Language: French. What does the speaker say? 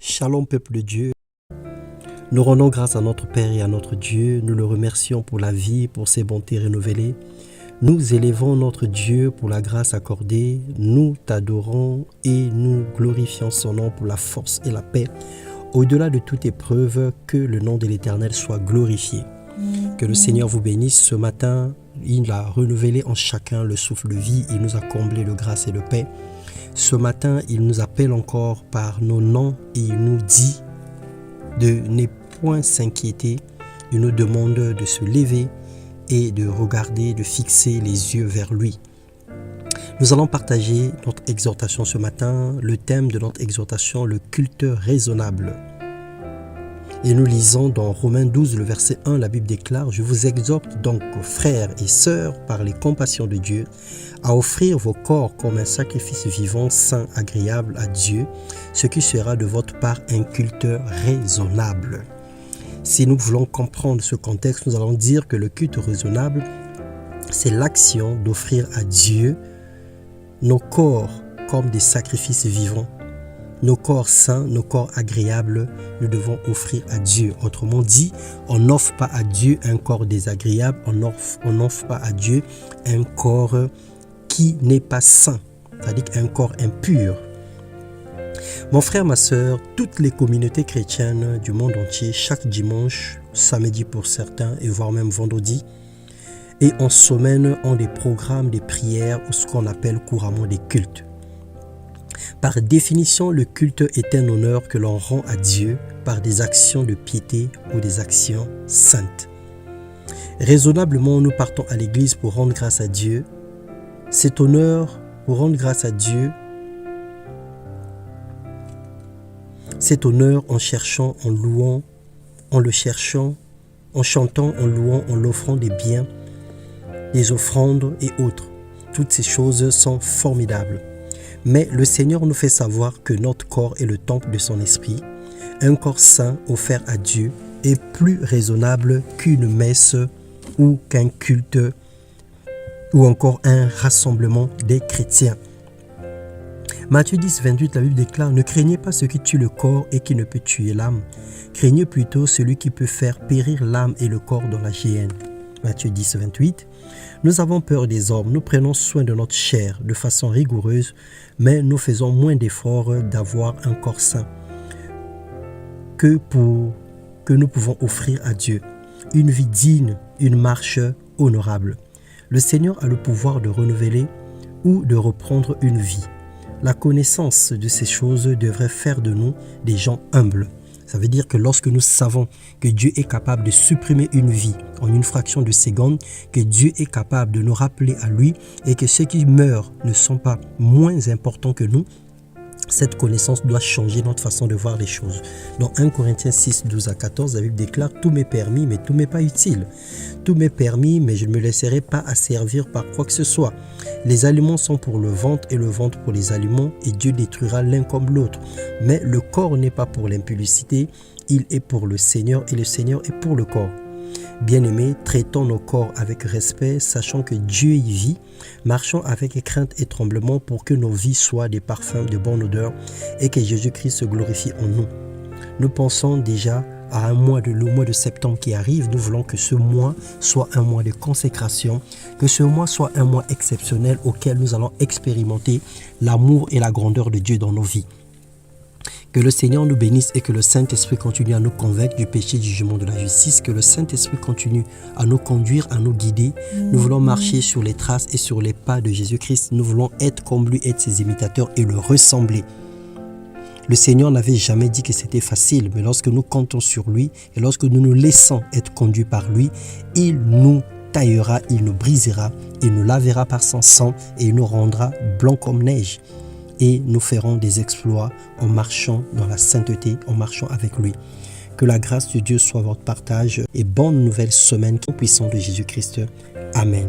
Shalom peuple de Dieu, nous rendons grâce à notre Père et à notre Dieu, nous le remercions pour la vie, pour ses bontés renouvelées. Nous élevons notre Dieu pour la grâce accordée, nous t'adorons et nous glorifions son nom pour la force et la paix. Au-delà de toute épreuve, que le nom de l'Éternel soit glorifié. Que le Seigneur vous bénisse ce matin. Il a renouvelé en chacun le souffle de vie, il nous a comblé de grâce et de paix. Ce matin, il nous appelle encore par nos noms et il nous dit de ne point s'inquiéter. Il nous demande de se lever et de regarder, de fixer les yeux vers lui. Nous allons partager notre exhortation ce matin, le thème de notre exhortation, le culte raisonnable. Et nous lisons dans Romains 12, le verset 1, la Bible déclare « Je vous exhorte donc, frères et sœurs, par les compassions de Dieu, à offrir vos corps comme un sacrifice vivant, saint, agréable à Dieu, ce qui sera de votre part un culte raisonnable. » Si nous voulons comprendre ce contexte, nous allons dire que le culte raisonnable, c'est l'action d'offrir à Dieu nos corps comme des sacrifices vivants. Nos corps saints, nos corps agréables, nous devons offrir à Dieu. Autrement dit, on n'offre pas à Dieu un corps désagréable, on n'offre pas à Dieu un corps qui n'est pas saint, c'est-à-dire un corps impur. Mon frère, ma soeur, toutes les communautés chrétiennes du monde entier, chaque dimanche, samedi pour certains et voire même vendredi, et en semaine, ont des programmes, des prières ou ce qu'on appelle couramment des cultes. Par définition, le culte est un honneur que l'on rend à Dieu par des actions de piété ou des actions saintes. Raisonnablement, nous partons à l'église pour rendre grâce à Dieu. Cet honneur, pour rendre grâce à Dieu, cet honneur en cherchant, en louant, en le cherchant, en chantant, en louant, en l'offrant des biens, des offrandes et autres. Toutes ces choses sont formidables. Mais le Seigneur nous fait savoir que notre corps est le temple de son esprit. Un corps saint offert à Dieu est plus raisonnable qu'une messe ou qu'un culte ou encore un rassemblement des chrétiens. Matthieu 10, 28, la Bible déclare « Ne craignez pas ce qui tue le corps et qui ne peut tuer l'âme. Craignez plutôt celui qui peut faire périr l'âme et le corps dans la géhenne. » Matthieu 10, 28. Nous avons peur des hommes, nous prenons soin de notre chair de façon rigoureuse, mais nous faisons moins d'efforts d'avoir un corps saint que nous pouvons offrir à Dieu. Une vie digne, une marche honorable. Le Seigneur a le pouvoir de renouveler ou de reprendre une vie. La connaissance de ces choses devrait faire de nous des gens humbles. Ça veut dire que lorsque nous savons que Dieu est capable de supprimer une vie en une fraction de seconde, que Dieu est capable de nous rappeler à lui et que ceux qui meurent ne sont pas moins importants que nous, cette connaissance doit changer notre façon de voir les choses. Dans 1 Corinthiens 6, 12 à 14, la Bible déclare « Tout m'est permis, mais tout m'est pas utile. Tout m'est permis, mais je ne me laisserai pas asservir par quoi que ce soit. Les aliments sont pour le ventre et le ventre pour les aliments, et Dieu détruira l'un comme l'autre. Mais le corps n'est pas pour l'impudicité, il est pour le Seigneur, et le Seigneur est pour le corps. Bien-aimés, traitons nos corps avec respect, sachant que Dieu y vit. Marchons avec crainte et tremblement pour que nos vies soient des parfums de bonne odeur et que Jésus-Christ se glorifie en nous. Nous pensons déjà à le mois de septembre qui arrive. Nous voulons que ce mois soit un mois de consécration, que ce mois soit un mois exceptionnel auquel nous allons expérimenter l'amour et la grandeur de Dieu dans nos vies. Que le Seigneur nous bénisse et que le Saint-Esprit continue à nous convaincre du péché, du jugement, de la justice. Que le Saint-Esprit continue à nous conduire, à nous guider. Nous voulons marcher sur les traces et sur les pas de Jésus-Christ. Nous voulons être comme lui, être ses imitateurs et le ressembler. Le Seigneur n'avait jamais dit que c'était facile, mais lorsque nous comptons sur lui et lorsque nous nous laissons être conduits par lui, il nous taillera, il nous brisera, il nous lavera par son sang et il nous rendra blancs comme neige. Et nous ferons des exploits en marchant dans la sainteté, en marchant avec lui. Que la grâce de Dieu soit votre partage et bonne nouvelle semaine puissante de Jésus-Christ. Amen.